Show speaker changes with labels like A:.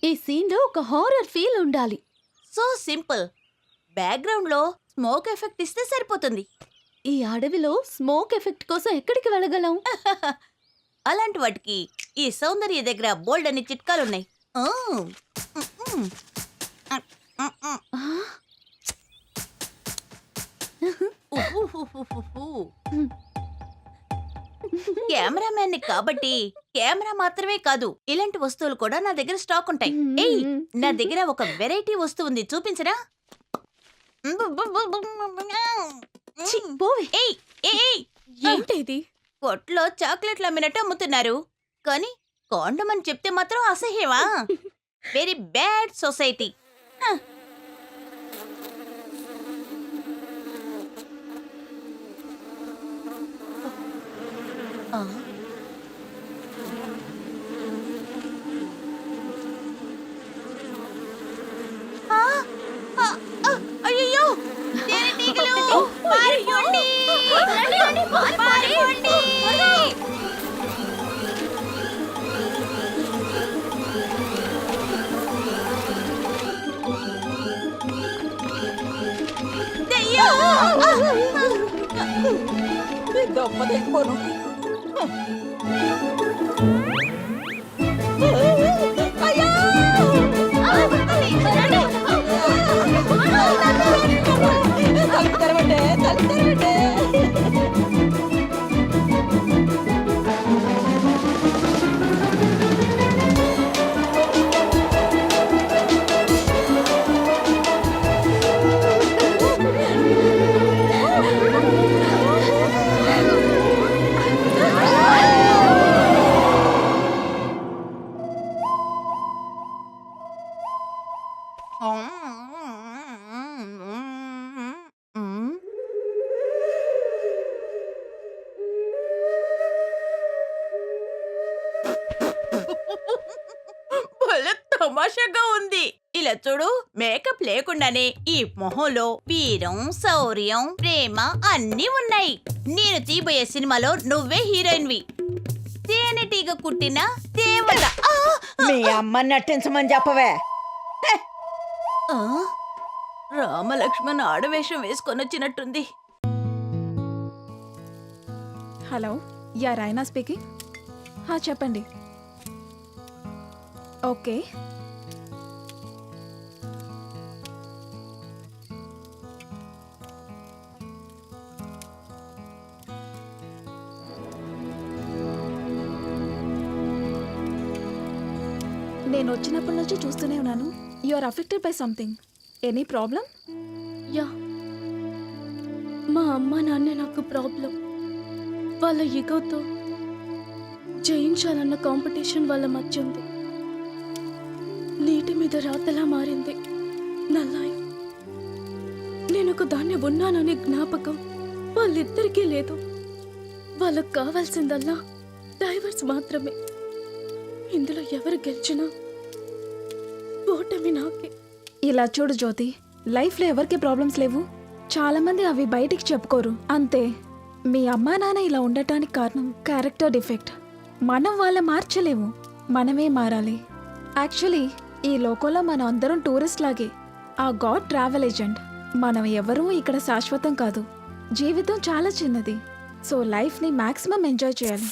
A: ఈ సీన్ లో ఒక హారర్ ఫీల్ ఉండాలి.
B: So simple. బ్యాక్గ్రౌండ్ లో స్మోక్ ఎఫెక్ట్ ఇస్తే సరిపోతుంది.
A: ఈ అడవిలో స్మోక్ ఎఫెక్ట్ కోసం ఎక్కడికి వెళ్ళగలం?
B: అలాంటి వాటికి ఈ సౌందర్య దగ్గర బోల్డ్ అని చిట్కాలున్నాయి. కెమెరామ్యాన్ కాబట్టి కెమెరా మాత్రమే కాదు, ఇలాంటి వస్తువులు కూడా నా దగ్గర స్టాక్ ఉంటాయి. ఏయ్, నా దగ్గర ఒక వెరైటీ వస్తువు ఉంది, చూపించరా?
A: ఏంటిది?
B: కొట్లో చాక్లెట్లు అమ్మినట్టు అమ్ముతున్నారు, కానీ కాండం అని చెప్తే మాత్రం అసహ్యమా? Very bad society. అయ్యో, తేనెటీగలు! పారిపోండి! పారిపోండి! దెయ్యం!
C: దొప్పదైపోను. తలుపుతరవంటే తలుపుతరవంటే.
B: తమాషాగా ఉంది. ఇలా చూడు, మేకప్ లేకుండానే ఈ మొహంలో వీరం, శౌర్యం, ప్రేమ అన్నీ ఉన్నాయి. నేను తీయబోయే సినిమాలో నువ్వే హీరోయిన్వి. తేనెటీగ కుట్టిన దేవత.
C: మీ అమ్మ నటించమని చెప్పవే.
B: రామలక్ష్మణ్ ఆడవేషం వేసుకొని వచ్చినట్టుంది.
D: Hello, ya Raina speaking. చెప్పండి. ఓకే, నేను వచ్చినప్పటి నుంచి చూస్తూనే ఉన్నాను. You are affected by something. Any problem?
A: Ya, మా అమ్మ నాన్నే నాకు ప్రాబ్లం. వాళ్ళ ఈగోతో జయించాలన్న కాంపిటీషన్ వాళ్ళ మధ్య ఉంది. నీటి మీద రాతలా మారింది నా లైఫ్. నేను ఒక దాన్ని ఉన్నాననే జ్ఞాపకం వాళ్ళిద్దరికీ లేదు. వాళ్ళకు కావాల్సిందల్లా డైవర్స్ మాత్రమే. ఇందులో ఎవరు గెలిచినా ఓటమి నాకే.
D: ఇలా చూడు జ్యోతి, లైఫ్లో ఎవరికి ప్రాబ్లమ్స్ లేవు. చాలా మంది అవి బయటికి చెప్పుకోరు, అంతే. మీ అమ్మా నాన్న ఇలా ఉండటానికి కారణం క్యారెక్టర్ డిఫెక్ట్. మనం వాళ్ళ మార్చలేము, మనమే మారాలి. యాక్చువల్లీ ఈ లోకంలో మనం అందరం టూరిస్ట్ లాగే. ఆ గాడ్ ట్రావెల్ ఏజెంట్. మనం ఎవరూ ఇక్కడ శాశ్వతం కాదు. జీవితం చాలా చిన్నది. సో లైఫ్ని మ్యాక్సిమం ఎంజాయ్ చేయాలి.